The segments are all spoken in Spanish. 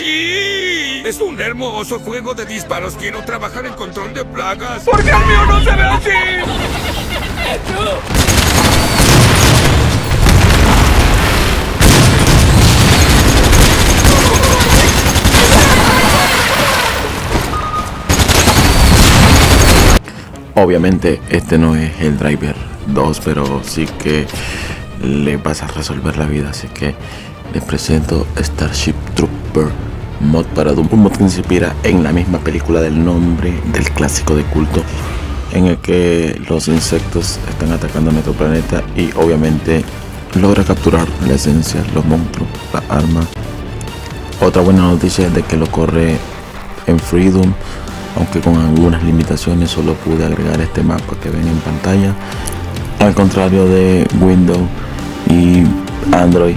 ¡Sí! Es un hermoso juego de disparos. Quiero trabajar en control de plagas. ¿Por qué el mío no se ve así? Obviamente este no es el Driver 2, pero sí que le vas a resolver la vida, así que les presento Starship Trooper mod para Doom, un mod que se inspira en la misma película del nombre del clásico de culto, en el que los insectos están atacando a nuestro planeta y obviamente logra capturar la esencia, los monstruos, la arma. Otra buena noticia es de que lo corre en Freedom, aunque con algunas limitaciones. Solo pude agregar este mapa que ven en pantalla, al contrario de Windows y Android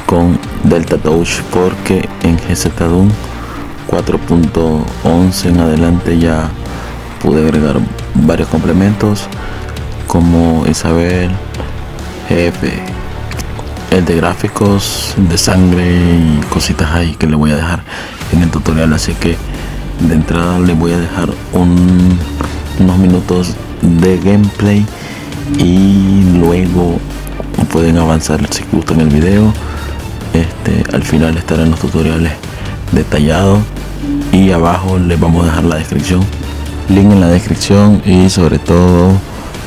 con Delta Touch, porque en GZ Doom 4.11 en adelante ya pude agregar varios complementos como Isabel, jefe, el de gráficos, de sangre y cositas ahí que le voy a dejar en el tutorial. Así que de entrada les voy a dejar unos minutos de gameplay y luego pueden avanzar si gustan el video. Al final estarán los tutoriales detallados y abajo les vamos a dejar la descripción, link en la descripción, y sobre todo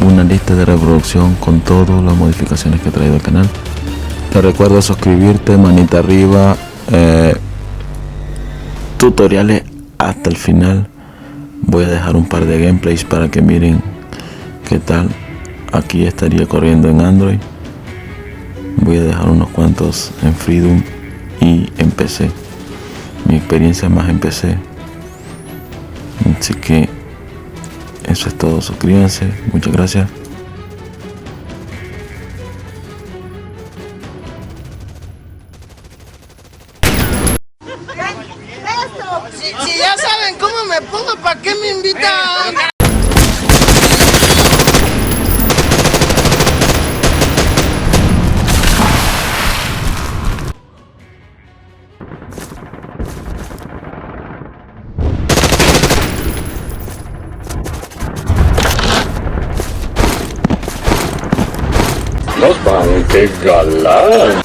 una lista de reproducción con todas las modificaciones que he traído al canal. Te recuerdo suscribirte, manita arriba, tutoriales hasta el final. Voy a dejar un par de gameplays para que miren qué tal. Aquí estaría corriendo en Android. Voy a dejar unos cuantos en Freedom y en PC. Mi experiencia más en PC. Así que eso es todo. Suscríbanse. Muchas gracias. Si ya saben cómo me pongo, ¿para qué me invitan? Los van, qué galán.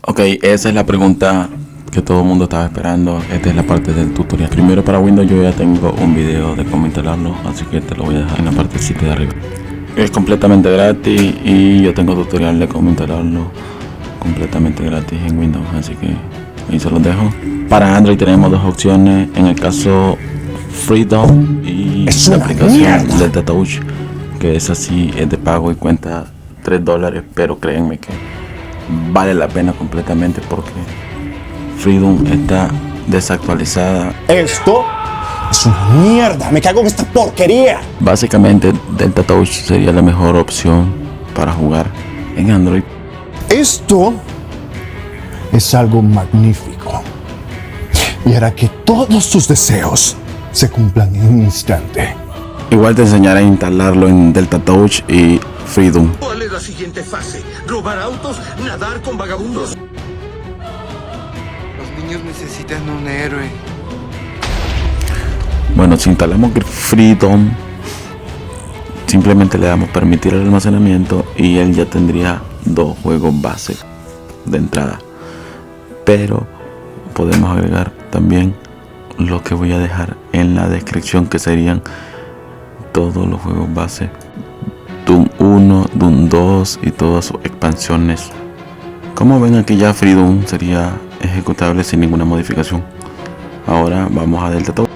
Ok, esa es la pregunta que todo el mundo estaba esperando. Esta es la parte del tutorial. Primero, para Windows yo ya tengo un video de cómo instalarlo, así que te lo voy a dejar en la partecita de arriba. Es completamente gratis y yo tengo tutorial de cómo instalarlo completamente gratis en Windows, así que ahí se los dejo. Para Android tenemos dos opciones, en el caso Freedom y la aplicación Delta Touch, que es así, es de pago y cuesta $3, pero créanme que vale la pena completamente porque Freedom está desactualizada. Esto es una mierda, me cago en esta porquería. Básicamente Delta Touch sería la mejor opción para jugar en Android. Esto es algo magnífico y hará que todos tus deseos se cumplan en un instante. Igual te enseñaré a instalarlo en Delta Touch y Freedom. ¿Cuál es la siguiente fase? ¿Robar autos? ¿Nadar con vagabundos? Los niños necesitan un héroe. Bueno, si instalamos Freedom, simplemente le damos permitir el almacenamiento y él ya tendría dos juegos base de entrada, pero podemos agregar también lo que voy a dejar en la descripción, que serían todos los juegos base, Doom 1, Doom 2 y todas sus expansiones. Como ven, aquí ya Freedom sería ejecutable sin ninguna modificación. Ahora vamos a Delta Touch.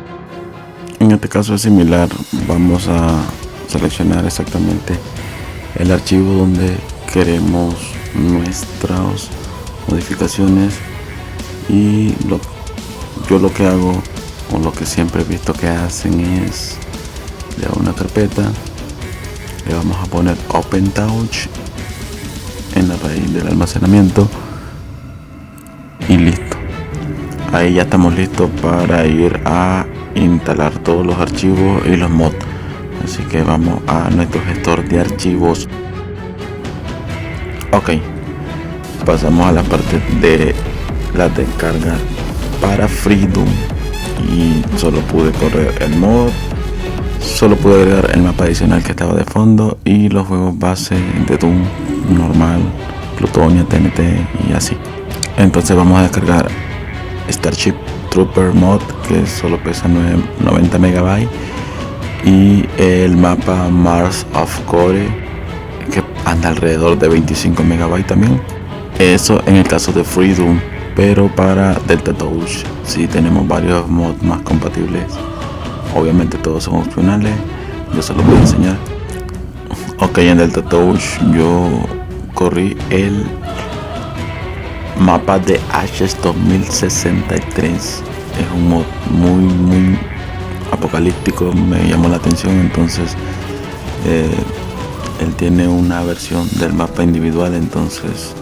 En este caso es similar, vamos a seleccionar exactamente el archivo donde queremos nuestras modificaciones y yo lo que hago, o lo que siempre he visto que hacen, es le hago una carpeta, le vamos a poner Open Touch en la raíz del almacenamiento y listo. Ahí ya estamos listos para ir a instalar todos los archivos y los mods. Así que vamos a nuestro gestor de archivos. Ok, pasamos a la parte de la descarga para Freedom y solo pude correr el mod, solo pude agregar el mapa adicional que estaba de fondo y los juegos base de Doom normal, Plutonia, TNT y así. Entonces vamos a descargar Starship Trooper mod, que solo pesa 90 megabytes, y el mapa Mars of Core, que anda alrededor de 25 megabytes también. Eso en el caso de Freedom, pero para Delta Touch sí tenemos varios mods más compatibles. Obviamente todos son opcionales, yo se los voy a enseñar. Ok, en Delta Touch yo corrí el mapa de Ashes 2063. Es un mod muy apocalíptico, me llamó la atención. Entonces él tiene una versión del mapa individual, entonces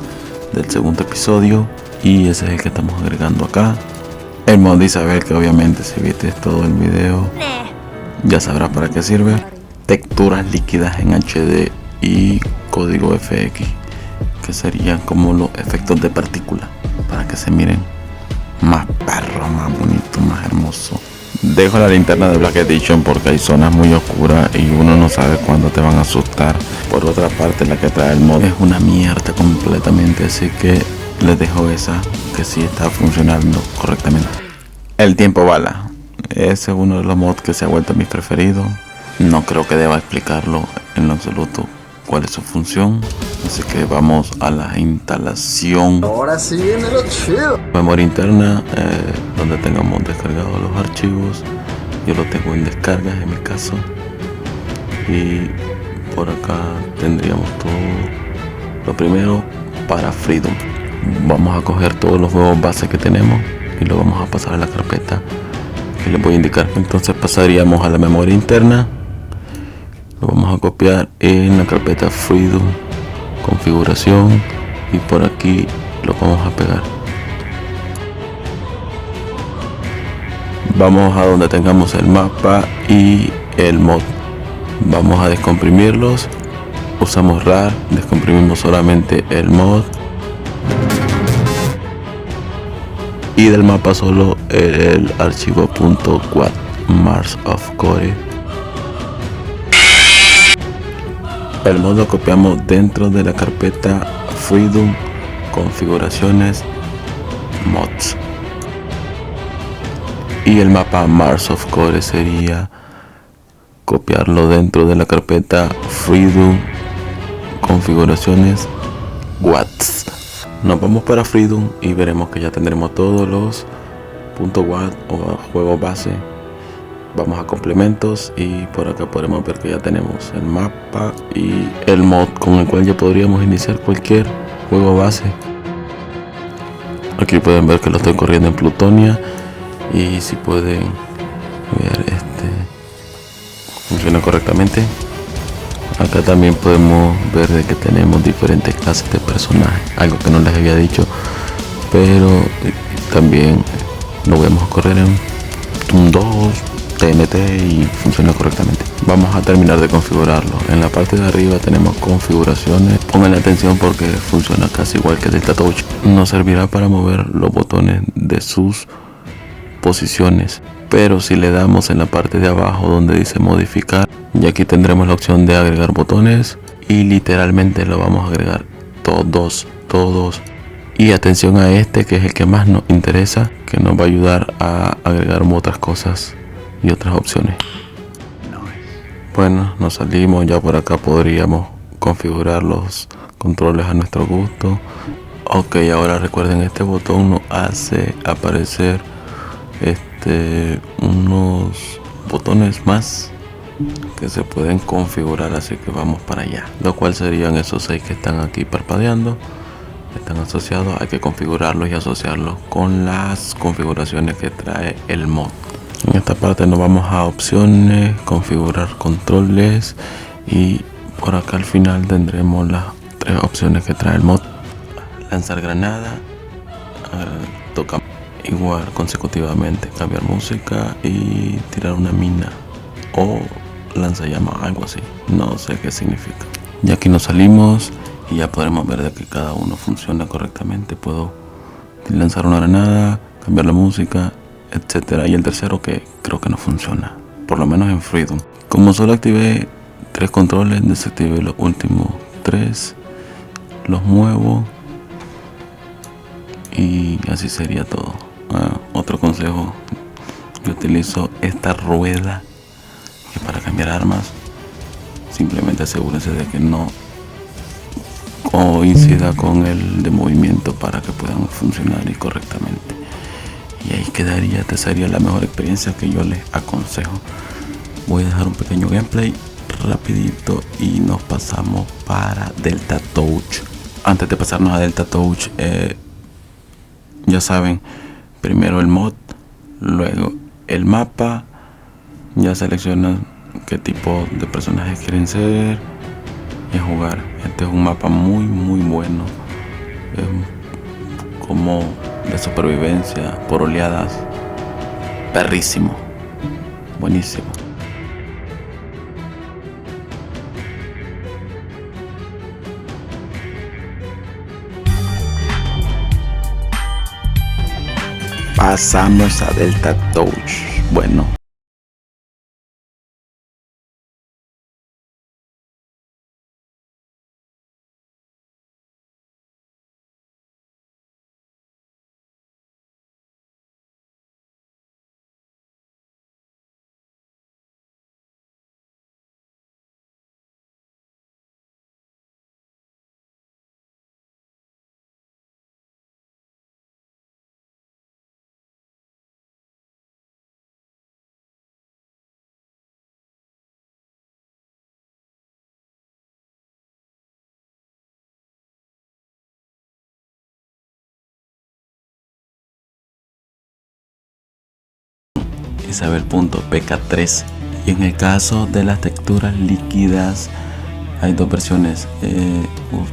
del segundo episodio, y ese es el que estamos agregando acá. El mod de Isabel, que obviamente si viste todo el video ya sabrás para qué sirve. Texturas líquidas en HD y código FX, que serían como los efectos de partícula, para que se miren más perro, más bonito, más hermoso. Dejo la linterna de Black Edition porque hay zonas muy oscuras y uno no sabe cuándo te van a asustar. Por otra parte, la que trae el mod es una mierda completamente, así que les dejo esa, que sí está funcionando correctamente. El tiempo bala, ese es uno de los mods que se ha vuelto mi preferido. No creo que deba explicarlo en lo absoluto cuál es su función, así que vamos a la instalación. Ahora sí viene lo chido. Memoria interna, donde tengamos descargados los archivos. Yo lo tengo en descargas en mi caso, y por acá tendríamos todo. Lo primero, para Freedom, vamos a coger todos los juegos base que tenemos y lo vamos a pasar a la carpeta que les voy a indicar. Entonces pasaríamos a la memoria interna, lo vamos a copiar en la carpeta Freedom, configuración, y por aquí lo vamos a pegar. Vamos a donde tengamos el mapa y el mod, vamos a descomprimirlos. Usamos RAR, descomprimimos solamente el mod y del mapa solo el archivo .quad Mars of Core. El mod lo copiamos dentro de la carpeta Freedom configuraciones, mods. Y el mapa Mars of Core sería copiarlo dentro de la carpeta Freedom, configuraciones, watts. Nos vamos para Freedom y veremos que ya tendremos todos los .watt o juegos base. Vamos a complementos y por acá podremos ver que ya tenemos el mapa y el mod con el cual ya podríamos iniciar cualquier juego base. Aquí pueden ver que lo estoy corriendo en Plutonia y si pueden ver, funciona correctamente. Acá también podemos ver de que tenemos diferentes clases de personajes, algo que no les había dicho, pero también lo vamos a correr en Toon 2, TNT y funciona correctamente. Vamos a terminar de configurarlo. En la parte de arriba tenemos configuraciones. Pongan atención porque funciona casi igual que Delta Touch. Nos servirá para mover los botones de sus posiciones, pero si le damos en la parte de abajo donde dice modificar, y aquí tendremos la opción de agregar botones y literalmente lo vamos a agregar todos. Y atención a este, que es el que más nos interesa, que nos va a ayudar a agregar otras cosas y otras opciones. Bueno, nos salimos. Ya por acá podríamos configurar los controles a nuestro gusto. Ok, ahora recuerden, este botón nos hace aparecer unos botones más que se pueden configurar, así que vamos para allá, lo cual serían esos 6 que están aquí parpadeando. Están asociados, hay que configurarlos y asociarlos con las configuraciones que trae el mod. En esta parte nos vamos a opciones, configurar controles y por acá al final tendremos las 3 opciones que trae el mod: lanzar granada, tocar igual consecutivamente, cambiar música y tirar una mina o lanzallamas, algo así, no sé qué significa. Y aquí nos salimos y ya podremos ver de que cada uno funciona correctamente. Puedo lanzar una granada, cambiar la música, etcétera. Y el tercero que creo que no funciona, por lo menos en Freedom. Como solo activé 3 controles, desactivé los últimos 3, los muevo y así sería todo. Otro consejo: yo utilizo esta rueda que para cambiar armas, simplemente asegúrense de que no coincida con el de movimiento para que puedan funcionar y correctamente. Y ahí quedaría, esta sería la mejor experiencia que yo les aconsejo. Voy a dejar un pequeño gameplay rapidito y nos pasamos para Delta Touch. Antes de pasarnos a Delta Touch, ya saben, primero el mod, luego el mapa. Ya seleccionan qué tipo de personajes quieren ser y jugar. Este es un mapa muy bueno, es como de supervivencia por oleadas, perrísimo, buenísimo. Pasamos a Delta Touch. Bueno, Isabel.pk3. Y en el caso de las texturas líquidas hay 2 versiones.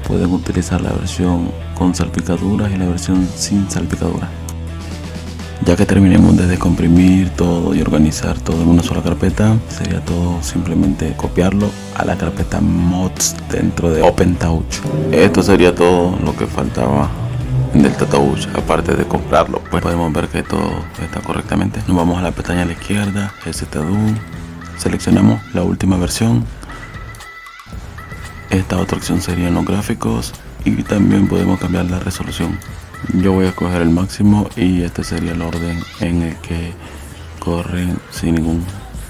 Pueden utilizar la versión con salpicaduras y la versión sin salpicadura. Ya que terminemos de descomprimir todo y organizar todo en una sola carpeta, sería todo simplemente copiarlo a la carpeta mods dentro de OpenTouch. Esto sería todo lo que faltaba en Delta Touch, aparte de comprarlo. Pues podemos ver que todo está correctamente. Nos vamos a la pestaña a la izquierda, STDU, seleccionamos la última versión. Esta otra opción serían los gráficos y también podemos cambiar la resolución. Yo voy a escoger el máximo y este sería el orden en el que corren sin ningún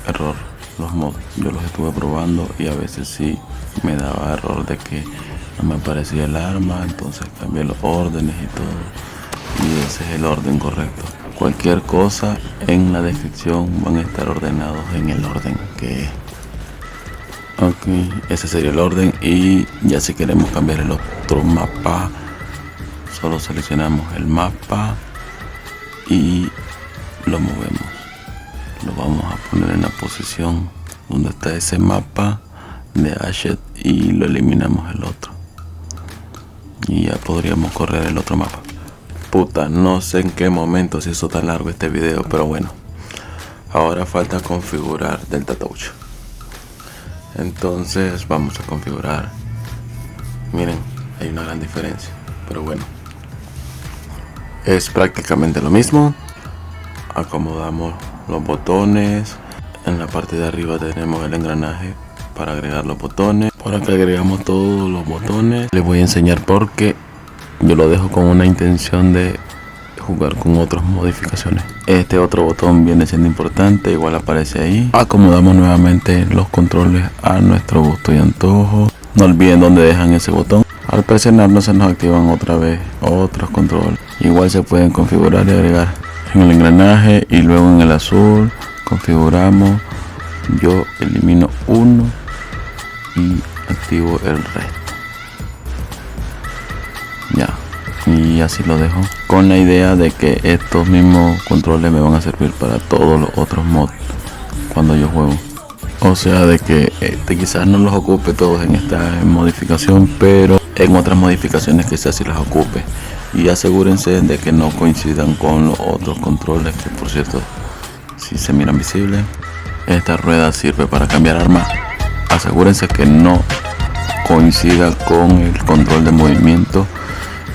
error los mods. Yo los estuve probando y a veces sí me daba error de que no me aparecía el arma, entonces cambié los órdenes y todo, y ese es el orden correcto. Cualquier cosa en la descripción van a estar ordenados en el orden que es. Ok, ese sería el orden. Y ya si queremos cambiar el otro mapa, solo seleccionamos el mapa y lo movemos. Lo vamos a poner en la posición donde está ese mapa de Ashed y lo eliminamos el otro. Y ya podríamos correr el otro mapa. Puta, no sé en qué momento se hizo tan largo este video, pero bueno. Ahora falta configurar Delta Touch. Entonces vamos a configurar. Miren, hay una gran diferencia, pero bueno. Es prácticamente lo mismo. Acomodamos los botones. En la parte de arriba tenemos el engranaje para agregar los botones. Por acá agregamos todos los botones. Les voy a enseñar porque yo lo dejo con una intención de jugar con otras modificaciones. Este otro botón viene siendo importante, igual aparece ahí. Acomodamos nuevamente los controles a nuestro gusto y antojo. No olviden dónde dejan ese botón. Al presionarlo se nos activan otra vez otros controles. Igual se pueden configurar y agregar en el engranaje y luego en el azul configuramos. Yo elimino uno y activo el resto. Ya, y así lo dejo con la idea de que estos mismos controles me van a servir para todos los otros mods cuando yo juego. O sea, de que quizás no los ocupe todos en esta modificación, pero en otras modificaciones quizás sí las ocupe. Y asegúrense de que no coincidan con los otros controles, que por cierto si se miran visibles. Esta rueda sirve para cambiar arma. Asegúrense que no coincida con el control de movimiento.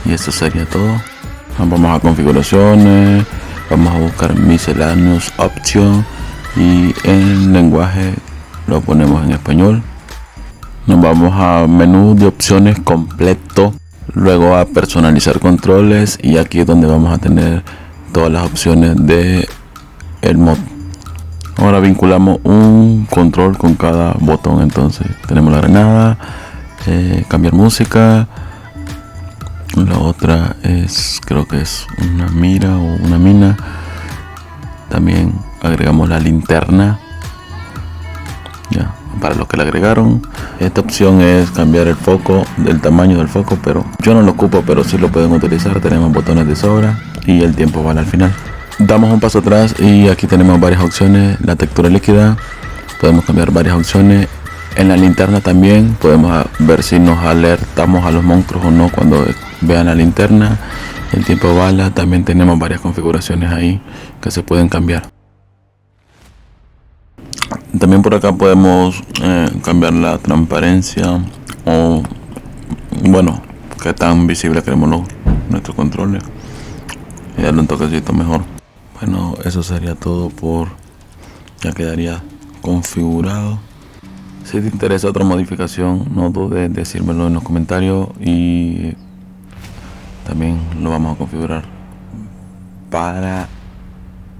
Y eso sería todo. Vamos a configuraciones, vamos a buscar miscellaneous option y en lenguaje lo ponemos en español. Nos vamos a menú de opciones completo, luego a personalizar controles y aquí es donde vamos a tener todas las opciones de el mod. Ahora vinculamos un control con cada botón. Entonces tenemos la granada, cambiar música. La otra es, creo que es una mira o una mina. También agregamos la linterna. Ya, para los que la agregaron. Esta opción es cambiar el foco, del tamaño del foco, pero yo no lo ocupo, pero sí lo pueden utilizar. Tenemos botones de sobra y el tiempo vale al final. Damos un paso atrás y aquí tenemos varias opciones. La textura líquida, podemos cambiar varias opciones. En la linterna también podemos ver si nos alertamos a los monstruos o no cuando vean la linterna. El tiempo bala, también tenemos varias configuraciones ahí que se pueden cambiar. También por acá podemos cambiar la transparencia o bueno, qué tan visible queremos nuestros controles y darle un toquecito mejor. Bueno, eso sería todo ya quedaría configurado. Si te interesa otra modificación, no dudes en decírmelo en los comentarios y también lo vamos a configurar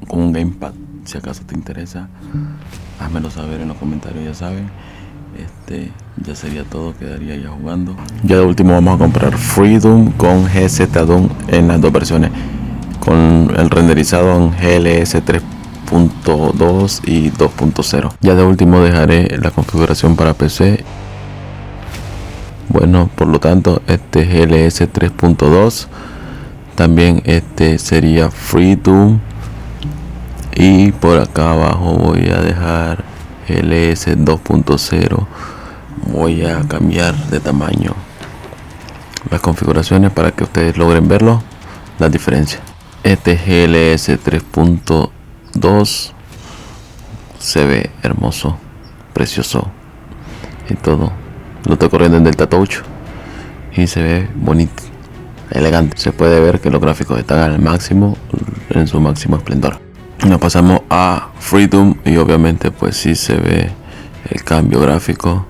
con un gamepad. Si acaso te interesa, házmelo saber en los comentarios, ya saben. Ya sería todo, quedaría ya jugando. Ya de último vamos a comprar Freedom con GZ Doom en las dos versiones, con el renderizado en GLS 3.2 y 2.0. Ya de último dejaré la configuración para PC. Bueno, por lo tanto este GLS 3.2, también sería Freedom, y por acá abajo voy a dejar GLS 2.0. voy a cambiar de tamaño las configuraciones para que ustedes logren verlo, la diferencia. Este GLS 3.2 se ve hermoso, precioso y todo. Lo estoy corriendo en Delta Touch y se ve bonito, elegante. Se puede ver que los gráficos están al máximo, en su máximo esplendor. Nos pasamos a Freedom y obviamente pues sí se ve el cambio gráfico,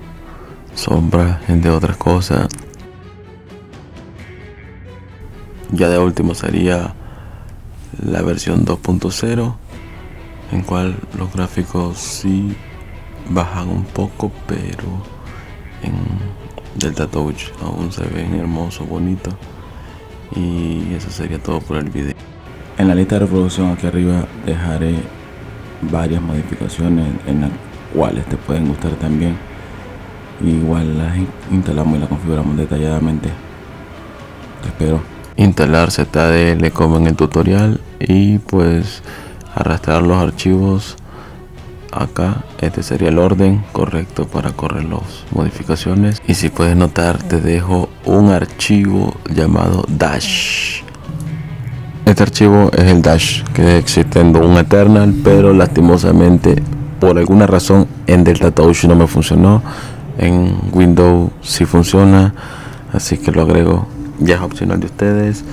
sombra, entre otras cosas. Ya de último sería la versión 2.0, en cual los gráficos sí bajan un poco, pero en DeltaTouch aún se ven hermosos, bonitos. Y eso sería todo por el video. En la lista de reproducción aquí arriba dejaré varias modificaciones en las cuales te pueden gustar también. Igual las instalamos y las configuramos detalladamente. Te espero. Instalar ZDL como en el tutorial y pues arrastrar los archivos acá. Este sería el orden correcto para correr las modificaciones. Y si puedes notar, te dejo un archivo llamado Dash. Este archivo es el Dash que existe en un Eternal, pero lastimosamente por alguna razón en DeltaTouch no me funcionó. En Windows sí funciona, así que lo agrego. Ya es opcional de ustedes.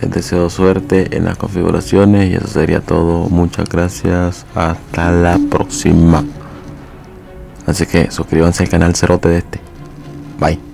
Les deseo suerte en las configuraciones y eso sería todo. Muchas gracias, hasta la próxima. Así que suscríbanse al canal cerote de este. Bye.